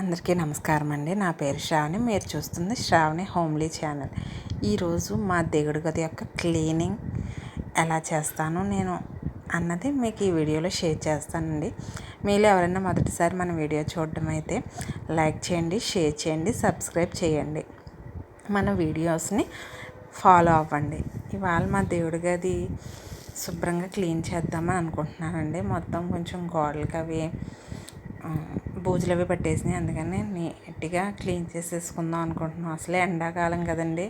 అందరికీ నమస్కారం అండి. నా పేరు శ్రావణి. మీరు చూస్తుంది శ్రావణి హోమ్లీ ఛానల్. ఈరోజు మా దేవుడి గది యొక్క క్లీనింగ్ ఎలా చేస్తాను నేను అన్నది మీకు ఈ వీడియోలో షేర్ చేస్తానండి. మీలో ఎవరైనా మొదటిసారి మన వీడియో చూడడం అయితే లైక్ చేయండి, షేర్ చేయండి, సబ్స్క్రైబ్ చేయండి, మన వీడియోస్ని ఫాలో అవ్వండి. ఇవాళ మా దేవుడి గది శుభ్రంగా క్లీన్ చేద్దామని అనుకుంటున్నానండి. మొత్తం కొంచెం గోడలకి అవి బూజులు అవి పట్టేసినాయి, అందుకని నీట్గా క్లీన్ చేసేసుకుందాం అనుకుంటున్నాం. అసలే ఎండాకాలం కదండి,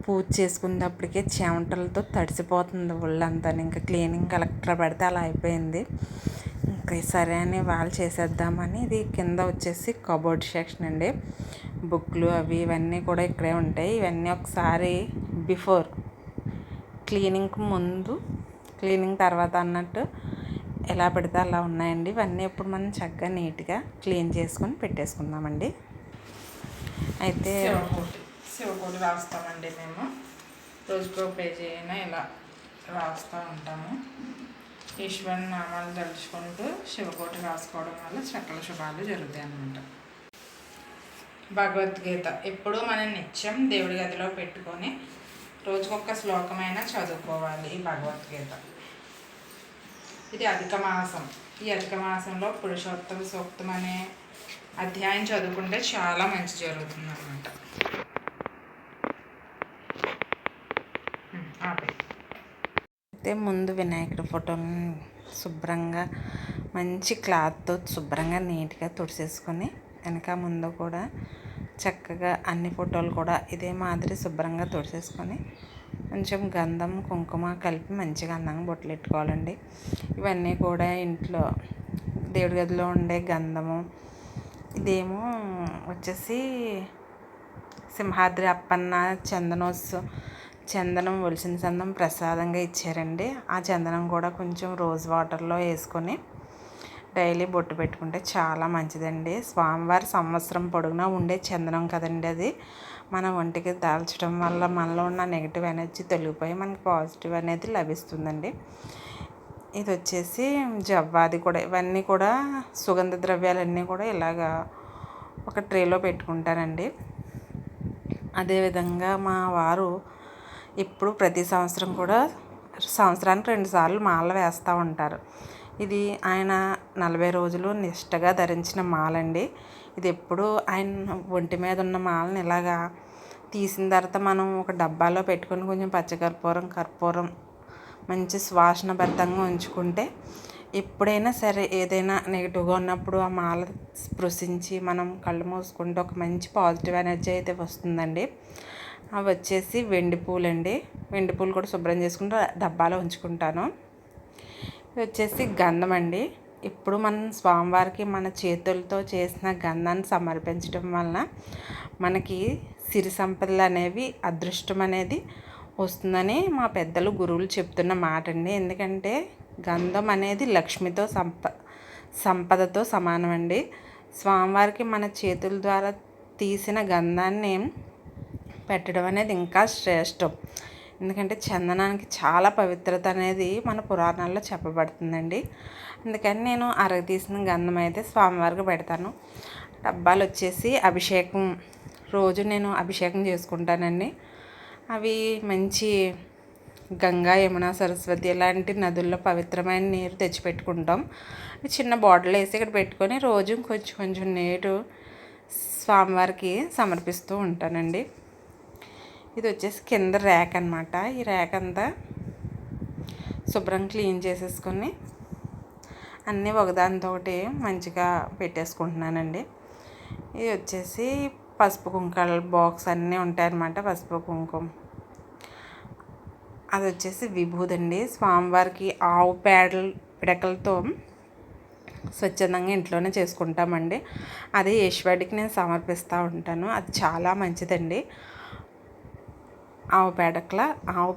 పూజ చేసుకునేటప్పటికే చెమటలతో తడిసిపోతుంది ఒళ్ళంతా. ఇంకా క్లీనింగ్ కలెక్టర్ పెడితే అలా అయిపోయింది. ఇంకా సరే అని వాళ్ళు చేసేద్దామని. ఇది కింద వచ్చేసి కబోర్డ్ సెక్షన్ అండి. బుక్లు అవి ఇవన్నీ కూడా ఇక్కడే ఉంటాయి. ఇవన్నీ ఒకసారి బిఫోర్ క్లీనింగ్కి ముందు, క్లీనింగ్ తర్వాత అన్నట్టు ఎలా పెడితే అలా ఉన్నాయండి. ఇవన్నీ ఇప్పుడు మనం చక్కగా నీట్గా క్లీన్ చేసుకొని పెట్టేసుకుందామండి. అయితే శివకోటి రాస్తామండి మేము. రోజుకో పేజీ అయినా ఇలా రాస్తూ ఉంటాము. ఈశ్వరుని నామాలు తలుచుకుంటూ శివకోటి రాసుకోవడం వల్ల సకల శుభాలు జరుగుతాయి అన్నమాట. భగవద్గీత ఎప్పుడూ మనం నిత్యం దేవుడి గదిలో పెట్టుకొని రోజుకొక శ్లోకమైనా చదువుకోవాలి. ఈ భగవద్గీత ఇది అధిక మాసం. ఈ అధిక మాసంలో పురుషోత్తమ సూక్తం అనే అధ్యాయం చదువుకుంటే చాలా మంచి జరుగుతుంది అన్నమాట. అయితే ముందు వినాయకుడి ఫోటోని శుభ్రంగా మంచి క్లాత్తో శుభ్రంగా నీట్గా తుడిసేసుకొని వెనక ముందు కూడా చక్కగా అన్ని ఫోటోలు కూడా ఇదే మాదిరి శుభ్రంగా తుడిసేసుకొని కొంచెం గంధం కుంకుమ కలిపి మంచిగా అందంగా బొట్లు పెట్టుకోవాలండి. ఇవన్నీ కూడా ఇంట్లో దేవుడి గదిలో ఉండే గంధము. ఇదేమో వచ్చేసి సింహాద్రి అప్పన్న చందనం ఒలిసిన చందనం ప్రసాదంగా ఇచ్చారండి. ఆ చందనం కూడా కొంచెం రోజ్ వాటర్లో వేసుకొని డైలీ బొట్టు పెట్టుకుంటే చాలా మంచిదండి. స్వామివారి సంవత్సరం పొడుగునా ఉండే చందనం కదండి అది. మన ఒంటికి దాల్చడం వల్ల మనలో ఉన్న నెగిటివ్ ఎనర్జీ తొలగిపోయి మనకి పాజిటివ్ అనేది లభిస్తుందండి. ఇది వచ్చేసి జవ్వాది కూడా. ఇవన్నీ కూడా సుగంధ ద్రవ్యాలన్నీ కూడా ఇలాగా ఒక ట్రేలో పెట్టుకుంటానండి. అదేవిధంగా మా వారు ఇప్పుడు ప్రతి సంవత్సరం కూడా సంవత్సరానికి 2 సార్లు మాల వేస్తూ ఉంటారు. ఇది ఆయన 40 రోజులు నిష్టగా ధరించిన మాలండి. ఇది ఎప్పుడు ఆయన ఒంటి మీద ఉన్న మాలను ఇలాగా తీసిన తర్వాత మనం ఒక డబ్బాలో పెట్టుకొని కొంచెం కర్పూరం మంచి సువాసనబద్ధంగా ఉంచుకుంటే ఎప్పుడైనా సరే ఏదైనా నెగిటివ్గా ఉన్నప్పుడు ఆ మాల స్పృశించి మనం కళ్ళు మూసుకుంటే ఒక మంచి పాజిటివ్ ఎనర్జీ అయితే వస్తుందండి. అవి వచ్చేసి వెండి పూలండి. వెండి పూలు కూడా శుభ్రం చేసుకుంటూ డబ్బాలో ఉంచుకుంటాను. ఇది వచ్చేసి గంధం అండి. ఇప్పుడు మనం స్వామివారికి మన చేతులతో చేసిన గంధాన్ని సమర్పించడం వలన మనకి సిరి సంపదలు అనేవి, అదృష్టం అనేది వస్తుందని మా పెద్దలు గురువులు చెప్తున్న మాట అండి. ఎందుకంటే గంధం అనేది లక్ష్మితో సంపదతో సమానం అండి. స్వామివారికి మన చేతుల ద్వారా తీసిన గంధాన్ని పెట్టడం అనేది ఇంకా శ్రేష్టం. ఎందుకంటే చందనానికి చాలా పవిత్రత అనేది మన పురాణాల్లో చెప్పబడుతుందండి. అందుకని నేను తీసిన గంధం అయితే స్వామివారికి పెడతాను. డబ్బాలు వచ్చేసి అభిషేకం, రోజు నేను అభిషేకం చేసుకుంటానండి. అవి మంచి గంగా, యమున, సరస్వతి ఇలాంటి నదుల్లో పవిత్రమైన నీరు తెచ్చిపెట్టుకుంటాం. చిన్న బాటిల్ వేసి ఇక్కడ పెట్టుకొని రోజు కొంచెం కొంచెం నీరు స్వామివారికి సమర్పిస్తూ ఉంటానండి. ఇది వచ్చేసి కింద ర్యాక్ అనమాట. ఈ ర్యాక్ అంతా శుభ్రం క్లీన్ చేసేసుకొని అన్నీ ఒకదానితోటి మంచిగా పెట్టేసుకుంటున్నానండి. ఇది వచ్చేసి పసుపు కుంకాల బాక్స్ అన్నీ ఉంటాయన్నమాట. పసుపు కుంకుమ అది వచ్చేసి విభూది అండి. స్వామివారికి ఆవు పిడకలతో స్వచ్ఛందంగా ఇంట్లోనే చేసుకుంటామండి. అది ఈశ్వరుడికి నేను సమర్పిస్తూ ఉంటాను. అది చాలా మంచిదండి. ఆవు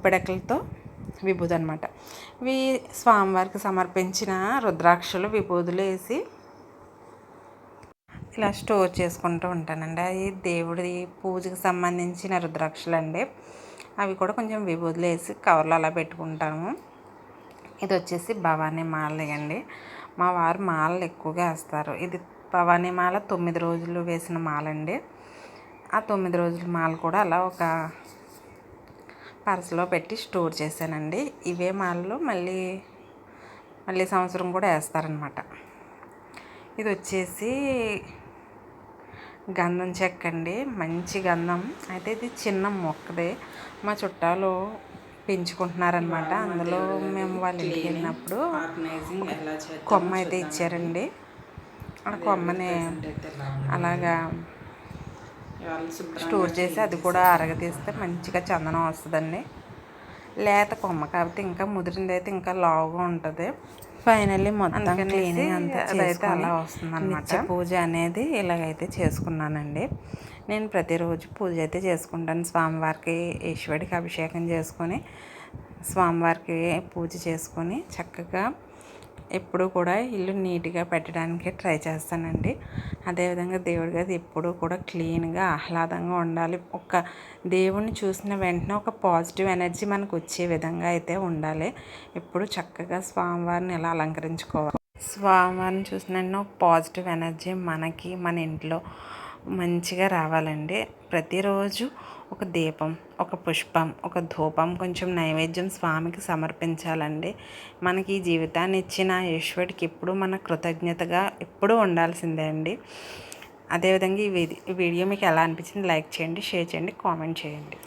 పిడకలతో విభూది అనమాట. ఇవి స్వామివారికి సమర్పించిన రుద్రాక్షలు విభూదులు వేసి ఇలా స్టోర్ చేసుకుంటూ ఉంటానండి. అది దేవుడి పూజకి సంబంధించిన రుద్రాక్షలు అండి. అవి కూడా కొంచెం విభూదులు వేసి కవర్లో అలా పెట్టుకుంటాము. ఇది వచ్చేసి భవానీ మాల అండి. మా వారు మాలలు ఎక్కువగా వేస్తారు. ఇది భవానీ మాల 9 రోజులు వేసిన మాలండి. ఆ 9 రోజుల మాల కూడా అలా ఒక పర్సులో పెట్టి స్టోర్ చేశానండి. ఇవే మాలలు మళ్ళీ సంవత్సరం కూడా వేస్తారనమాట. ఇది వచ్చేసి గంధం చెక్క అండి, మంచి గంధం. అయితే ఇది చిన్న మొక్కదే, మా చుట్టాలు పెంచుకుంటున్నారనమాట. అందులో మేము వాళ్ళ ఇంటికి వెళ్ళినప్పుడు కొమ్మ అయితే ఇచ్చారండి. ఆ కొమ్మని అలాగా స్టోర్ చేసి అది కూడా అరగదీస్తే మంచిగా చందనం వస్తుందండి. లేత కొమ్మ కాబట్టి ఇంకా ముదిరింది అయితే ఇంకా లావుగా ఉంటుంది. ఫైనల్లీ మొత్తం క్లీనింగ్ అంతా అదైతే అలా వస్తుంది అన్నమాట. పూజ అనేది ఇలాగైతే చేసుకున్నానండి. నేను ప్రతిరోజు పూజ అయితే చేసుకుంటాను. స్వామివారికి ఈశ్వరుడికి అభిషేకం చేసుకొని స్వామివారికి పూజ చేసుకొని చక్కగా ఎప్పుడు కూడా ఇల్లు నీట్గా పెట్టడానికి ట్రై చేస్తానండి. అదేవిధంగా దేవుడి గది ఎప్పుడూ కూడా క్లీన్గా ఆహ్లాదంగా ఉండాలి. ఒక దేవుణ్ణి చూసిన వెంటనే ఒక పాజిటివ్ ఎనర్జీ మనకు వచ్చే విధంగా అయితే ఉండాలి. ఎప్పుడు చక్కగా స్వామివారిని ఎలా అలంకరించుకోవాలి. స్వామివారిని చూసిన వెంటనే ఒక పాజిటివ్ ఎనర్జీ మనకి మన ఇంట్లో మంచిగా రావాలండి. ప్రతిరోజు ఒక దీపం, ఒక పుష్పం, ఒక ధూపం, కొంచెం నైవేద్యం స్వామికి సమర్పించాలండి. మనకి ఈ జీవితాన్ని ఇచ్చిన ఈశ్వరుడికి ఎప్పుడు మన కృతజ్ఞతగా ఎప్పుడూ ఉండాల్సిందే అండి. అదేవిధంగా ఈ వీడియో మీకు ఎలా అనిపించింది లైక్ చేయండి, షేర్ చేయండి, కామెంట్ చేయండి.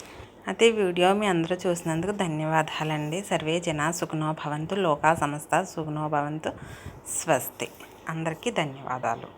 అయితే ఈ వీడియో మీ అందరూ చూసినందుకు ధన్యవాదాలండి. సర్వే జనా సుఖినో భవంతు, లోకా సమస్త సుఖినో భవంతు. స్వస్తి. అందరికీ ధన్యవాదాలు.